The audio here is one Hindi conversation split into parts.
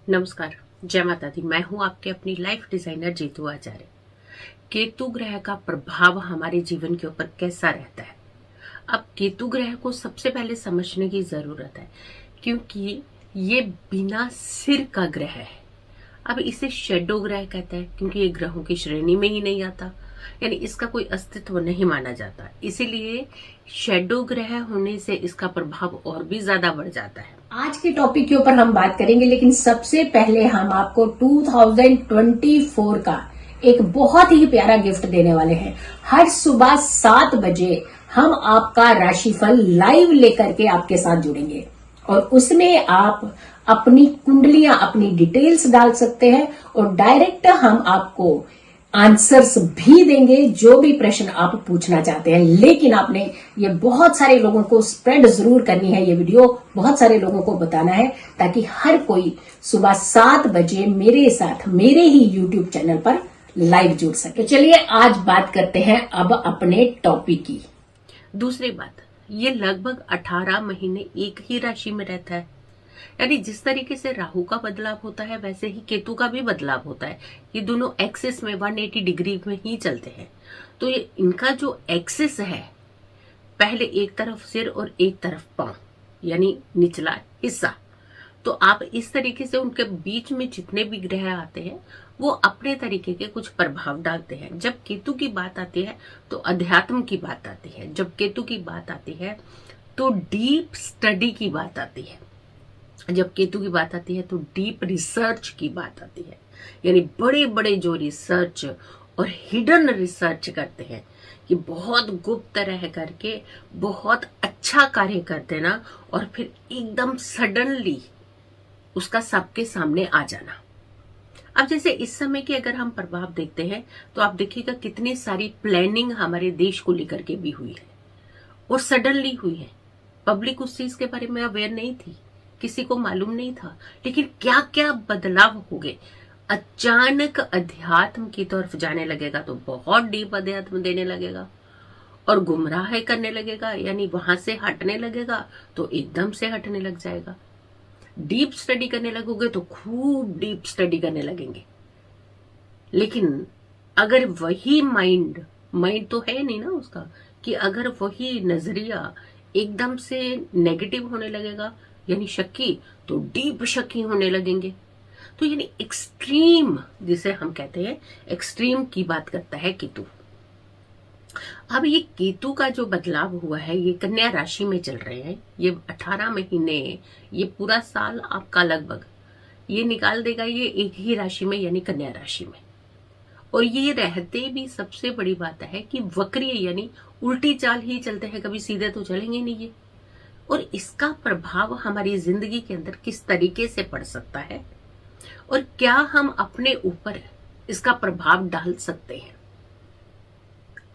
नमस्कार, जय माता दी। मैं हूं आपके अपनी लाइफ डिजाइनर जीतू आचार्य। केतु ग्रह का प्रभाव हमारे जीवन के ऊपर कैसा रहता है? अब केतु ग्रह को सबसे पहले समझने की जरूरत है, क्योंकि ये बिना सिर का ग्रह है। अब इसे शेडो ग्रह कहते हैं, क्योंकि ये ग्रहों की श्रेणी में ही नहीं आता, यानी इसका कोई अस्तित्व नहीं माना जाता। इसीलिए शेडो ग्रह होने से इसका प्रभाव और भी ज्यादा बढ़ जाता है। आज के टॉपिक के ऊपर हम बात करेंगे, लेकिन सबसे पहले हम आपको 2024 का एक बहुत ही प्यारा गिफ्ट देने वाले हैं। हर सुबह 7 बजे हम आपका राशिफल लाइव लेकर के आपके साथ जुड़ेंगे और उसमें आप अपनी कुंडलियां, अपनी डिटेल्स डाल सकते हैं और डायरेक्ट हम आपको आंसर्स भी देंगे जो भी प्रश्न आप पूछना चाहते हैं। लेकिन आपने ये बहुत सारे लोगों को स्प्रेड जरूर करनी है, ये वीडियो बहुत सारे लोगों को बताना है, ताकि हर कोई सुबह 7 बजे मेरे साथ मेरे ही YouTube चैनल पर लाइव जुड़ सके। तो चलिए आज बात करते हैं अब अपने टॉपिक की। दूसरी बात, ये लगभग 18 महीने एक ही राशि में रहता है। यानी जिस तरीके से राहु का बदलाव होता है, वैसे ही केतु का भी बदलाव होता है। ये दोनों एक्सिस में 180 डिग्री में ही चलते हैं। तो ये इनका जो एक्सिस है, पहले एक तरफ सिर और एक तरफ पांव, यानी निचला हिस्सा। तो आप इस तरीके से उनके बीच में जितने भी ग्रह आते हैं, वो अपने तरीके के कुछ प्रभाव डालते हैं। जब केतु की बात आती है तो अध्यात्म की बात आती है। जब केतु की बात आती है तो डीप स्टडी की बात आती है। जब केतु की बात आती है तो डीप रिसर्च की बात आती है। यानी बड़े बड़े जो रिसर्च और हिडन रिसर्च करते हैं, कि बहुत गुप्त रह करके बहुत अच्छा कार्य कर देना और फिर एकदम सडनली उसका सबके सामने आ जाना। अब जैसे इस समय की अगर हम प्रभाव देखते हैं तो आप देखिएगा कितनी सारी प्लानिंग हमारे देश को लेकर के भी हुई है और सडनली हुई है। पब्लिक उस चीज के बारे में अवेयर नहीं थी, किसी को मालूम नहीं था, लेकिन क्या क्या बदलाव हो गए। अचानक अध्यात्म की तरफ जाने लगेगा तो बहुत डीप अध्यात्म देने लगेगा और गुमराह करने लगेगा, यानी वहां से हटने लगेगा तो एकदम से हटने लग जाएगा। डीप स्टडी करने लगोगे तो खूब डीप स्टडी करने लगेंगे। लेकिन अगर वही माइंड तो है नहीं ना उसका, कि अगर वही नजरिया एकदम से नेगेटिव होने लगेगा, यानी शक्की, तो डीप शक्की होने लगेंगे। तो यानी एक्सट्रीम, जिसे हम कहते हैं एक्सट्रीम की बात करता है केतु। अब ये केतु का जो बदलाव हुआ है, ये कन्या राशि में चल रहे हैं। ये 18 महीने, ये पूरा साल आपका लगभग ये निकाल देगा, ये एक ही राशि में यानी कन्या राशि में। और ये रहते भी सबसे बड़ी बात है कि वक्रीय, यानी उल्टी चाल ही चलते हैं, कभी सीधे तो चलेंगे नहीं ये। और इसका प्रभाव हमारी जिंदगी के अंदर किस तरीके से पड़ सकता है और क्या हम अपने ऊपर इसका प्रभाव डाल सकते हैं।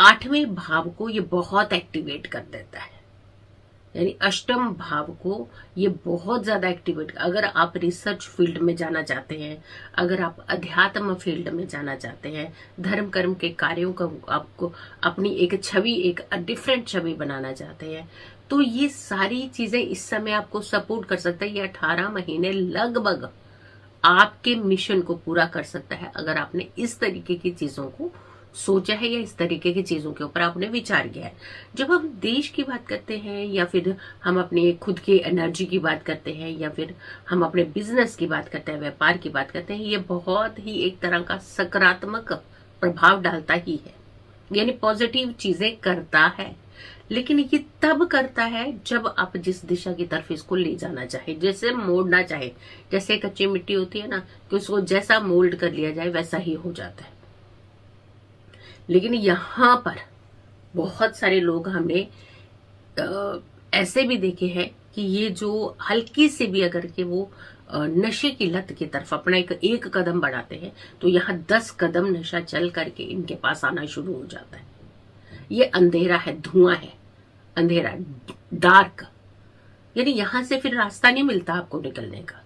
8वें भाव को ये बहुत एक्टिवेट कर देता है, यानी अष्टम भाव को ये बहुत ज्यादा एक्टिवेट। अगर आप रिसर्च फील्ड में जाना चाहते हैं, अगर आप अध्यात्म फील्ड में जाना चाहते हैं, धर्म कर्म के कार्यों का आपको अपनी एक छवि, एक डिफरेंट छवि बनाना चाहते हैं, तो ये सारी चीजें इस समय आपको सपोर्ट कर सकता है। ये 18 महीने लगभग आपके मिशन को पूरा कर सकता है, अगर आपने इस तरीके की चीजों को सोचा है या इस तरीके की चीजों के ऊपर आपने विचार किया है। जब हम देश की बात करते हैं, या फिर हम अपने खुद की एनर्जी की बात करते हैं, या फिर हम अपने बिजनेस की बात करते हैं, व्यापार की बात करते हैं, ये बहुत ही एक तरह का सकारात्मक प्रभाव डालता ही है, यानी पॉजिटिव चीजें करता है। लेकिन ये तब करता है जब आप जिस दिशा की तरफ इसको ले जाना चाहे, जैसे मोड़ना चाहे। जैसे कच्ची मिट्टी होती है ना, कि उसको जैसा मोल्ड कर लिया जाए वैसा ही हो जाता है। लेकिन यहाँ पर बहुत सारे लोग हमने ऐसे भी देखे हैं कि ये जो हल्की से भी अगर के वो नशे की लत की तरफ अपना एक कदम बढ़ाते हैं, तो यहाँ 10 कदम नशा चल करके इनके पास आना शुरू हो जाता है। ये अंधेरा है, धुआं है, अंधेरा, डार्क, यानी यहां से फिर रास्ता नहीं मिलता आपको निकलने का।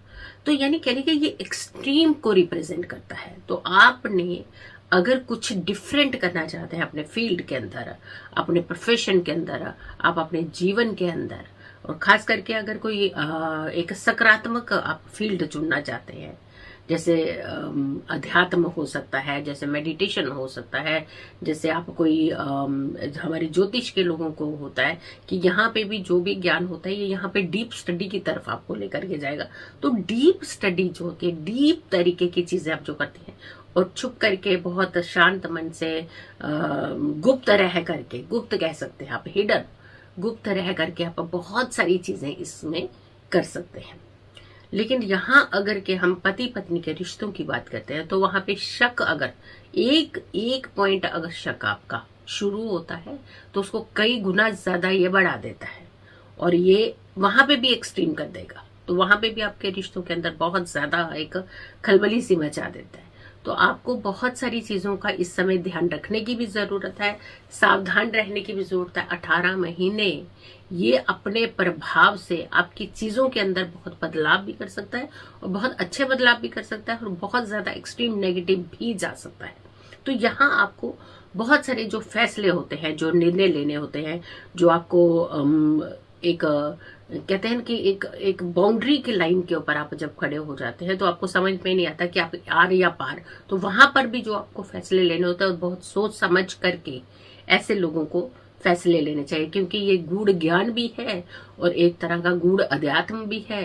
तो यानी कहने के ये एक्सट्रीम को रिप्रेजेंट करता है। तो आपने अगर कुछ डिफरेंट करना चाहते हैं अपने फील्ड के अंदर, अपने प्रोफेशन के अंदर, आप अपने जीवन के अंदर, और खास करके अगर कोई एक सकारात्मक आप फील्ड चुनना चाहते हैं, जैसे अध्यात्म हो सकता है, जैसे मेडिटेशन हो सकता है, जैसे आप कोई हमारे ज्योतिष के लोगों को होता है कि यहाँ पे भी जो भी ज्ञान होता है ये यहाँ पे डीप स्टडी की तरफ आपको लेकर के जाएगा। तो डीप स्टडी जो होती है, डीप तरीके की चीजें आप जो करते हैं और छुप करके बहुत शांत मन से गुप्त रह करके, गुप्त कह सकते हैं आप, हिडन, गुप्त रह करके आप बहुत सारी चीजें इसमें कर सकते हैं। लेकिन यहां अगर के हम पति पत्नी के रिश्तों की बात करते हैं तो वहां पे शक, अगर एक पॉइंट अगर शक आपका शुरू होता है तो उसको कई गुना ज्यादा ये बढ़ा देता है और ये वहां पे भी एक्सट्रीम कर देगा। तो वहां पे भी आपके रिश्तों के अंदर बहुत ज्यादा एक खलबली सी मचा देता है। तो आपको बहुत सारी चीजों का इस समय ध्यान रखने की भी जरूरत है, सावधान रहने की भी जरूरत है। 18 महीने ये अपने प्रभाव से आपकी चीजों के अंदर बहुत बदलाव भी कर सकता है और बहुत अच्छे बदलाव भी कर सकता है और बहुत ज्यादा एक्सट्रीम नेगेटिव भी जा सकता है। तो यहाँ आपको बहुत सारे जो फैसले होते हैं, जो निर्णय लेने होते हैं, जो आपको एक कहते हैं कि एक बाउंड्री की लाइन के ऊपर आप जब खड़े हो जाते हैं तो आपको समझ में नहीं आता कि आप आर या पार। तो वहां पर भी जो आपको फैसले लेने होते हैं बहुत सोच समझ करके ऐसे लोगों को फैसले लेने चाहिए, क्योंकि ये गूढ़ ज्ञान भी है और एक तरह का गूढ़ अध्यात्म भी है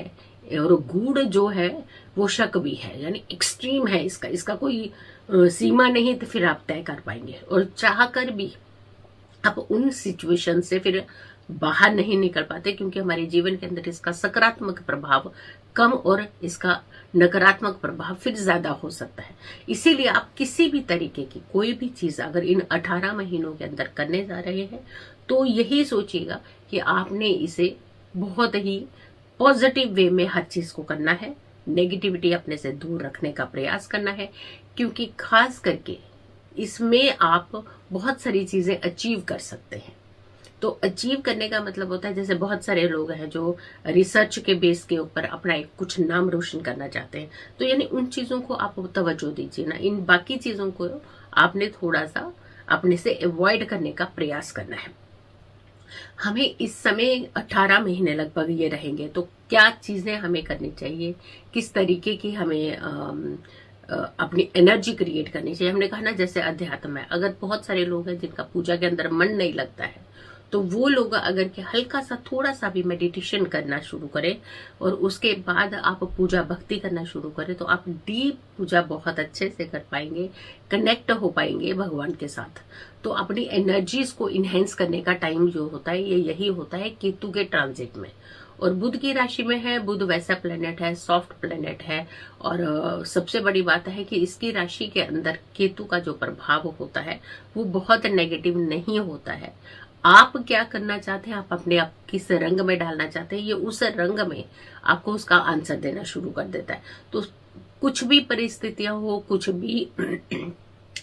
और गूढ़ जो है वो शक भी है, यानी एक्सट्रीम है। इसका कोई सीमा नहीं तो फिर आप तय कर पाएंगे और चाह कर भी आप उन सिचुएशन से फिर बाहर नहीं निकल पाते, क्योंकि हमारे जीवन के अंदर इसका सकारात्मक प्रभाव कम और इसका नकारात्मक प्रभाव फिर ज्यादा हो सकता है। इसीलिए आप किसी भी तरीके की कोई भी चीज अगर इन 18 महीनों के अंदर करने जा रहे हैं तो यही सोचिएगा कि आपने इसे बहुत ही पॉजिटिव वे में हर चीज को करना है, नेगेटिविटी अपने से दूर रखने का प्रयास करना है, क्योंकि खास करके इसमें आप बहुत सारी चीजें अचीव कर सकते हैं। तो अचीव करने का मतलब होता है, जैसे बहुत सारे लोग हैं जो रिसर्च के बेस के ऊपर अपना एक कुछ नाम रोशन करना चाहते हैं, तो यानी उन चीजों को आप तवज्जो दीजिए ना, इन बाकी चीजों को आपने थोड़ा सा अपने से अवॉइड करने का प्रयास करना है। हमें इस समय 18 महीने लगभग ये रहेंगे, तो क्या चीजें हमें करनी चाहिए, किस तरीके की हमें अपनी एनर्जी क्रिएट करनी चाहिए। हमने कहा ना, जैसे अध्यात्म है, अगर बहुत सारे लोग हैं जिनका पूजा के अंदर मन नहीं लगता है तो वो लोग अगर के हल्का सा थोड़ा सा भी मेडिटेशन करना शुरू करें और उसके बाद आप पूजा भक्ति करना शुरू करें तो आप डीप पूजा बहुत अच्छे से कर पाएंगे, कनेक्ट हो पाएंगे भगवान के साथ। तो अपनी एनर्जीज को इनहेंस करने का टाइम जो होता है ये यही होता है केतु के ट्रांजिट में, और बुध की राशि में है। बुध वैसा प्लेनेट है, सॉफ्ट प्लेनेट है, और सबसे बड़ी बात है कि इसकी राशि के अंदर केतु का जो प्रभाव होता है वो बहुत नेगेटिव नहीं होता है। आप क्या करना चाहते हैं, आप अपने आप किस रंग में डालना चाहते हैं, ये उस रंग में आपको उसका आंसर देना शुरू कर देता है। तो कुछ भी परिस्थितियां हो, कुछ भी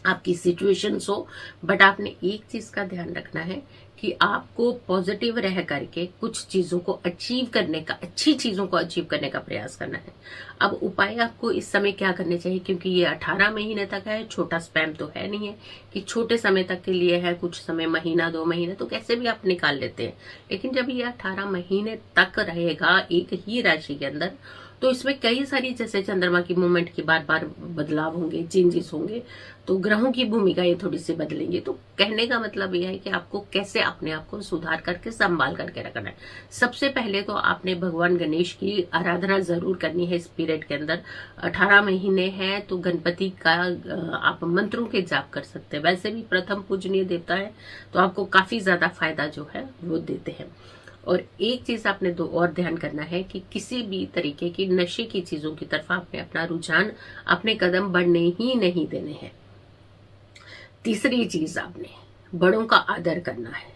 आपकी सिचुएशंस हो, बट आपने एक चीज का ध्यान रखना है कि आपको पॉजिटिव रह करके कुछ चीजों को अचीव करने का, अच्छी चीजों को अचीव करने का प्रयास करना है। अब उपाय आपको इस समय क्या करने चाहिए, क्योंकि ये 18 महीने तक है, छोटा स्पैम तो है नहीं है कि छोटे समय तक के लिए है, कुछ समय महीना 2 महीने तो कैसे भी आप निकाल लेते हैं। लेकिन जब ये 18 महीने तक रहेगा एक ही राशि के अंदर, तो इसमें कई सारी, जैसे चंद्रमा की मूवमेंट की बार बार बदलाव होंगे, चेंजेस होंगे, तो ग्रहों की भूमिका ये थोड़ी सी बदलेंगी। तो कहने का मतलब यह है कि आपको कैसे अपने आप को सुधार करके संभाल करके रखना है। सबसे पहले तो आपने भगवान गणेश की आराधना जरूर करनी है इस पीरियड के अंदर। 18 महीने हैं तो गणपति का आप मंत्रों के जाप कर सकते हैं। वैसे भी प्रथम पूजनीय देवता है तो आपको काफी ज्यादा फायदा जो है वो देते हैं। और एक चीज आपने दो और ध्यान करना है कि किसी भी तरीके की नशे की चीजों की तरफ आपने अपना रुझान, अपने कदम बढ़ने ही नहीं देने हैं। तीसरी चीज, आपने बड़ों का आदर करना है।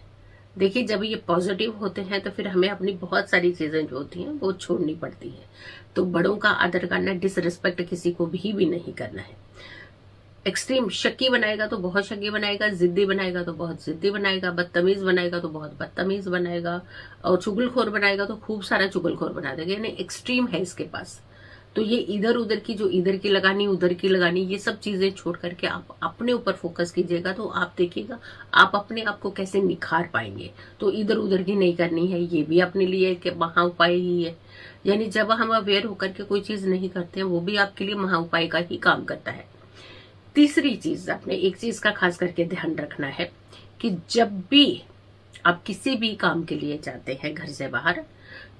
देखिए, जब ये पॉजिटिव होते हैं तो फिर हमें अपनी बहुत सारी चीजें जो होती हैं वो छोड़नी पड़ती है। तो बड़ों का आदर करना, डिसरिस्पेक्ट किसी को भी नहीं करना है। एक्सट्रीम शक्की बनाएगा तो बहुत शक्की बनाएगा, जिद्दी बनाएगा तो बहुत जिद्दी बनाएगा, बदतमीज बनाएगा तो बहुत बदतमीज बनाएगा, और चुगलखोर बनाएगा तो खूब सारा चुगलखोर बना देगा। यानी एक्सट्रीम है इसके पास। तो ये इधर उधर की, जो इधर की लगानी उधर की लगानी, ये सब चीजें छोड़ करके आप अपने ऊपर फोकस कीजिएगा, तो आप देखिएगा आप अपने आप को कैसे निखार पाएंगे। तो इधर उधर की नहीं करनी है, ये भी अपने लिए एक महा उपाय ही है। यानी जब हम अवेयर होकर के कोई चीज नहीं करते हैं, वो भी आपके लिए महा उपाय का ही काम करता है। तीसरी चीज, आपने एक चीज का खास करके ध्यान रखना है कि जब भी आप किसी भी काम के लिए जाते हैं घर से बाहर,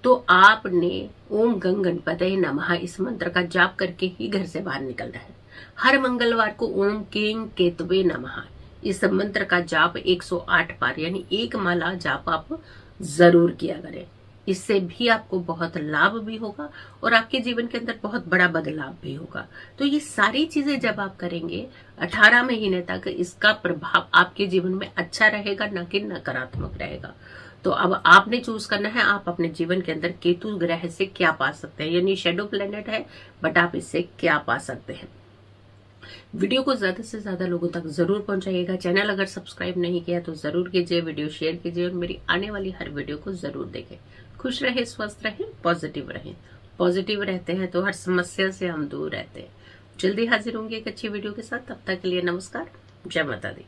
तो आपने ओम गंग गणपतये नमः इस मंत्र का जाप करके ही घर से बाहर निकलना है। हर मंगलवार को ओम कें केतवे नमः इस मंत्र का जाप 108 बार यानी एक माला जाप आप जरूर किया करें। इससे भी आपको बहुत लाभ भी होगा और आपके जीवन के अंदर बहुत बड़ा बदलाव भी होगा। तो ये सारी चीजें जब आप करेंगे 18 महीने तक, इसका प्रभाव आपके जीवन में अच्छा रहेगा, न कि नकारात्मक रहेगा। तो अब आपने चूज करना है आप अपने जीवन के अंदर केतु ग्रह से क्या पा सकते हैं। यानी शेडो प्लेनेट है, बट आप इससे क्या पा सकते हैं। वीडियो को ज्यादा से ज्यादा लोगों तक जरूर पहुंचाइएगा। चैनल अगर सब्सक्राइब नहीं किया तो जरूर कीजिए, वीडियो शेयर कीजिए और मेरी आने वाली हर वीडियो को जरूर देखें। खुश रहे, स्वस्थ रहे, पॉजिटिव रहें। पॉजिटिव रहते हैं तो हर समस्या से हम दूर रहते हैं। जल्दी हाजिर होंगे एक अच्छी वीडियो के साथ। तब तक के लिए नमस्कार, जय माता दी।